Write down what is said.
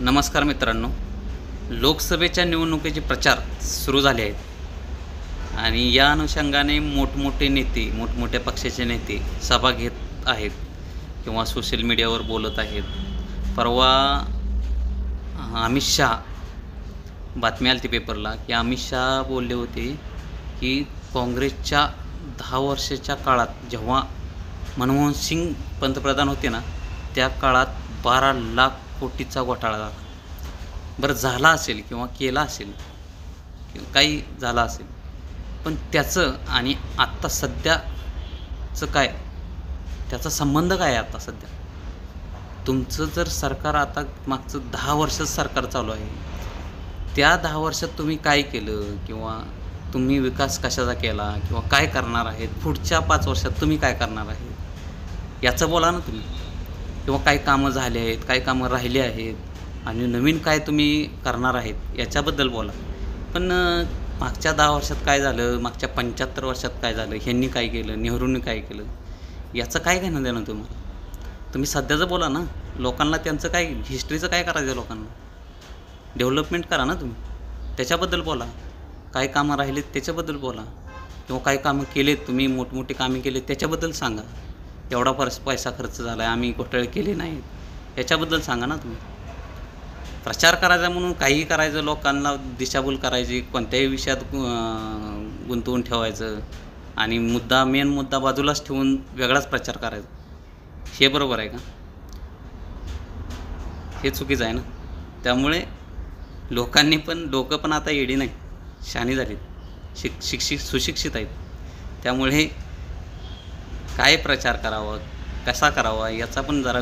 नमस्कार मित्रांनो, लोकसभेच्या निवडणुकीचे प्रचार सुरू झाले आहेत आणि या अनुषंगाने मोठमोठे नेते, मोठमोठ्या पक्षाचे नेते सभा घेत आहेत किंवा सोशल मीडियावर बोलत आहेत. परवा अमित शहा बातमी आली होती पेपरला की अमित शहा बोलले होते की काँग्रेसच्या 10 वर्षाच्या काळात जेव्हा मनमोहन सिंग पंतप्रधान होते ना, त्या काळात 12 लाख कोटीचा घोटाळा झाला. बरं, झाला असेल किंवा केला असेल किंवा काही झाला असेल, पण त्याचं आणि आत्ता सध्याचं काय, त्याचा संबंध काय आहे? आत्ता सध्या तुमचं जर सरकार, आता मागचं 10 वर्षच सरकार चालू आहे, त्या 10 वर्षात तुम्ही काय केलं किंवा तुम्ही विकास कशाचा केला किंवा काय करणार आहेत, पुढच्या 5 वर्षात तुम्ही काय करणार आहेत याचं बोला ना तुम्ही. किंवा काय कामं झाले आहेत, काय कामं राहिली आहेत आणि नवीन काय तुम्ही करणार आहेत याच्याबद्दल बोला. पण मागच्या 10 वर्षात काय झालं, मागच्या 75 वर्षात काय झालं, ह्यांनी काय केलं, नेहरूंनी काय केलं, याचं काय घेणं देणं तुम्हाला? तुम्ही सध्याचं बोला ना. लोकांना त्यांचं काय, हिस्ट्रीचं काय करायचं, लोकांना डेव्हलपमेंट करा ना तुम्ही, त्याच्याबद्दल बोला. काय कामं राहिलीत त्याच्याबद्दल बोला किंवा काय कामं केलेत तुम्ही, मोठमोठी कामे केलीत त्याच्याबद्दल सांगा. एवढा पैसा खर्च झाला आहे, आम्ही घोटाळे केले नाहीत याच्याबद्दल सांगा ना तुम्ही. प्रचार करायचा म्हणून काहीही करायचं, लोकांना दिशाभूल करायची, कोणत्याही विषयात गुंतवून ठेवायचं आणि मेन मुद्दा बाजूलाच ठेवून वेगळाच प्रचार करायचा. हे बरोबर आहे का? हे चुकीचं आहे ना. त्यामुळे लोकं पण आता येडी नाही, शहाणी झालीत, सुशिक्षित आहेत. त्यामुळे काय प्रचार करावा, कसा करावा याचा पण जरा